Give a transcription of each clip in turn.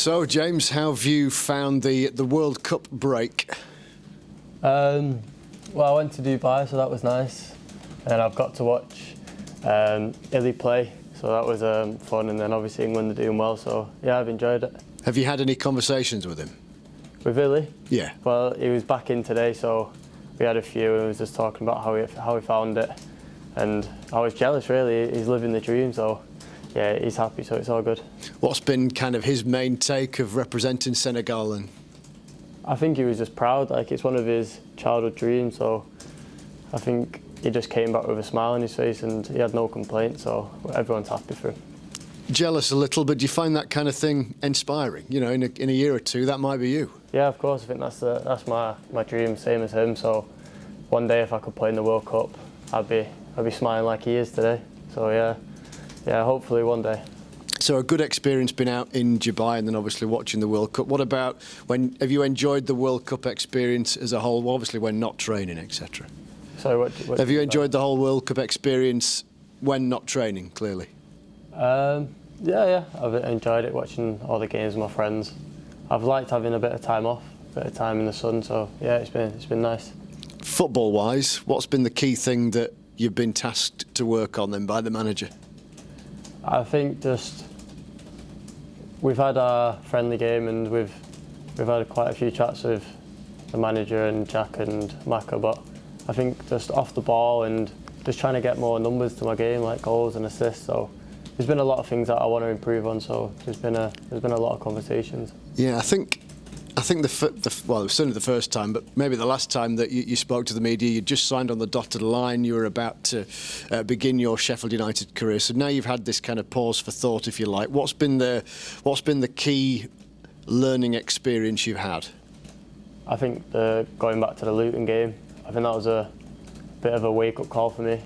So, James, how have you found the World Cup break? Well, I went to Dubai, so that was nice. And I've got to watch Illy play, so that was fun. And then obviously England are doing well, so yeah, I've enjoyed it. Have you had any conversations with him? With Illy? Yeah. Well, he was back in today, so we had a few, and he was just talking about how he found it. And I was jealous, really. He's living the dream, so yeah, he's happy, so it's all good. What's been kind of his main take of representing Senegal? And I think he was just proud. Like, it's one of his childhood dreams, so I think he just came back with a smile on his face and he had no complaints, so everyone's happy for him. Jealous a little, but do you find that kind of thing inspiring? You know, in a year or two, that might be you. Yeah, of course. I think that's my dream, same as him. So one day, if I could play in the World Cup, I'd be smiling like he is today. So yeah, hopefully one day. So a good experience being out in Dubai and then obviously watching the World Cup. What about have you enjoyed the World Cup experience as a whole? Well, obviously when not training, etc. Sorry, what have you enjoyed the whole World Cup experience when not training? Clearly. Yeah, I've enjoyed it, watching all the games with my friends. I've liked having a bit of time off, a bit of time in the sun. So yeah, it's been nice. Football-wise, what's been the key thing that you've been tasked to work on then by the manager? I think just we've had our friendly game and we've had quite a few chats with the manager and Jack and Maka, but I think just off the ball and just trying to get more numbers to my game, like goals and assists. So there's been a lot of things that I want to improve on. So there's been a lot of conversations. Yeah, I think well, it was certainly the first time, but maybe the last time that you spoke to the media, you just signed on the dotted line. You were about to begin your Sheffield United career. So now you've had this kind of pause for thought, if you like. What's been the key learning experience you've had? I think going back to the Luton game, I think that was a bit of a wake-up call for me.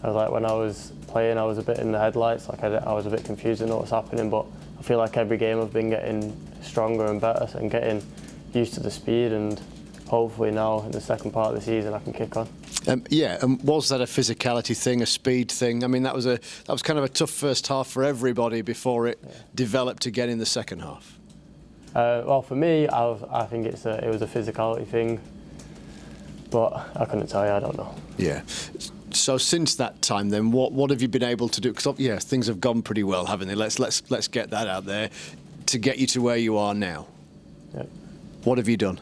I was like, when I was playing, I was a bit in the headlights. Like I was a bit confused in what was happening, but I feel like every game I've been getting stronger and better and getting used to the speed, and hopefully now in the second part of the season I can kick on. Yeah, and was that a physicality thing, a speed thing? I mean, that was kind of a tough first half for everybody before it developed again in the second half. Well, for me, I think it was a physicality thing, but I couldn't tell you. I don't know. Yeah. So since that time, then, what have you been able to do? Because yeah, things have gone pretty well, haven't they? Let's get that out there to get you to where you are now. Yep. What have you done?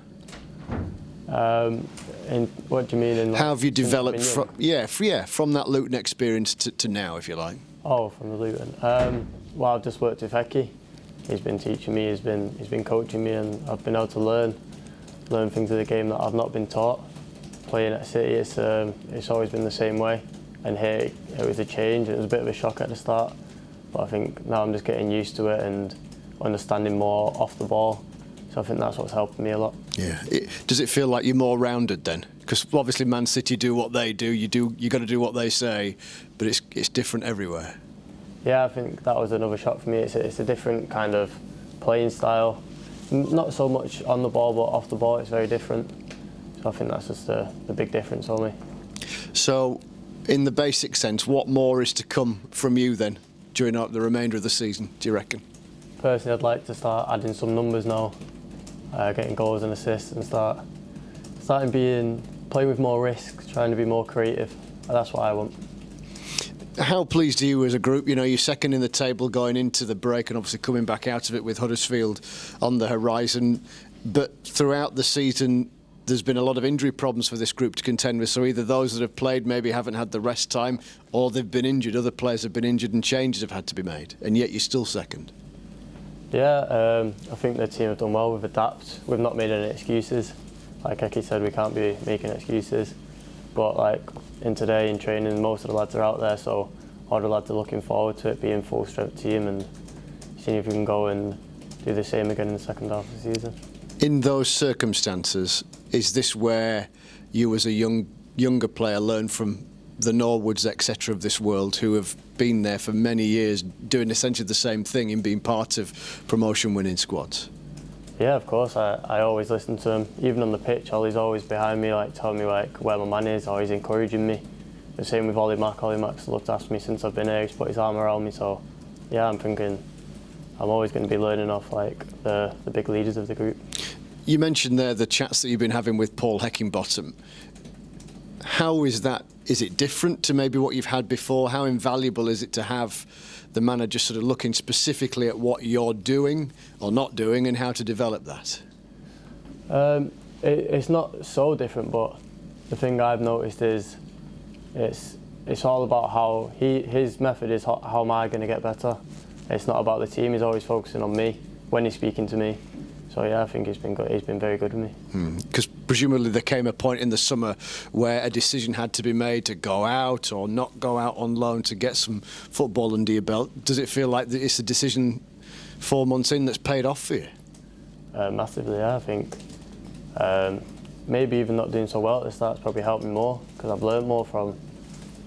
What do you mean? How have you developed from that Luton experience to now, if you like? Oh, from the Luton. Well, I've just worked with Heki. He's been teaching me. He's been coaching me, and I've been able to learn things of the game that I've not been taught. Playing at City, it's always been the same way, and here it was a change. It was a bit of a shock at the start, but I think now I'm just getting used to it and understanding more off the ball. So I think that's what's helping me a lot. Yeah. Does it feel like you're more rounded then? Because obviously Man City do what they do. You got to do what they say, but it's different everywhere. Yeah, I think that was another shock for me. It's a different kind of playing style. Not so much on the ball, but off the ball it's very different. So I think that's just the big difference for me. So, in the basic sense, what more is to come from you then during the remainder of the season, do you reckon? Personally, I'd like to start adding some numbers now, getting goals and assists, and starting playing with more risk, trying to be more creative. That's what I want. How pleased are you as a group? You know, you're second in the table going into the break and obviously coming back out of it with Huddersfield on the horizon. But throughout the season, there's been a lot of injury problems for this group to contend with. So either those that have played maybe haven't had the rest time, or they've been injured. Other players have been injured and changes have had to be made. And yet you're still second. Yeah, I think the team have done well. We've adapted. We've not made any excuses. Like Eki said, we can't be making excuses. But like in training, most of the lads are out there, so all the lads are looking forward to it being full strength team and seeing if we can go and do the same again in the second half of the season. In those circumstances, is this where you as a younger player learn from the Norwoods, etc. of this world, who have been there for many years doing essentially the same thing in being part of promotion-winning squads? Yeah, of course. I always listen to him. Even on the pitch, Ollie's always behind me, like telling me like where my man is, always encouraging me. The same with Ollie Mack's looked after me since I've been here. He's put his arm around me, so yeah, I'm thinking I'm always going to be learning off like the big leaders of the group. You mentioned there the chats that you've been having with Paul Heckingbottom. How is that? Is it different to maybe what you've had before? How invaluable is it to have the manager sort of looking specifically at what you're doing or not doing and how to develop that? It's not so different, but the thing I've noticed is it's all about how his method is how am I going to get better. It's not about the team. He's always focusing on me when he's speaking to me. So yeah, I think he's been good. He's been very good with me. Because presumably there came a point in the summer where a decision had to be made to go out or not go out on loan to get some football under your belt. Does it feel like it's a decision 4 months in that's paid off for you? Massively, yeah. I think maybe even not doing so well at the start has probably helped me more because I've learned more from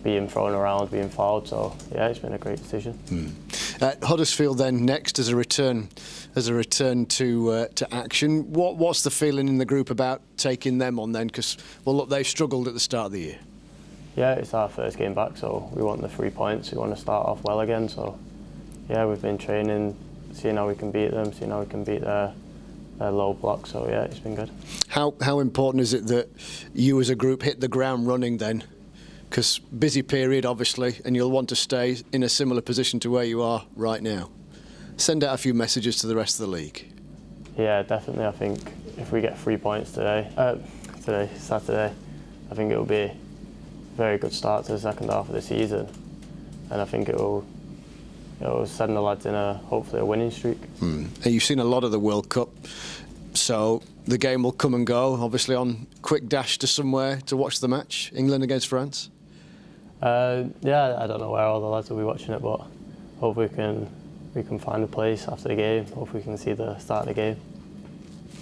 being thrown around, being fouled. So yeah, it's been a great decision. Huddersfield then next as a return to action. What's the feeling in the group about taking them on then? Because well, look, they've struggled at the start of the year. Yeah, it's our first game back, so we want the 3 points. We want to start off well again. So yeah, we've been training, seeing how we can beat them, seeing how we can beat their low block. So yeah, it's been good. How important is it that you as a group hit the ground running then? Because busy period, obviously, and you'll want to stay in a similar position to where you are right now. Send out a few messages to the rest of the league. Yeah, definitely. I think if we get 3 points Saturday, I think it will be a very good start to the second half of the season, and I think it will send the lads in hopefully a winning streak. You've seen a lot of the World Cup, so the game will come and go. Obviously, on quick dash to somewhere to watch the match, England against France. Yeah, I don't know where all the lads will be watching it, but hope we can find a place after the game. Hope we can see the start of the game.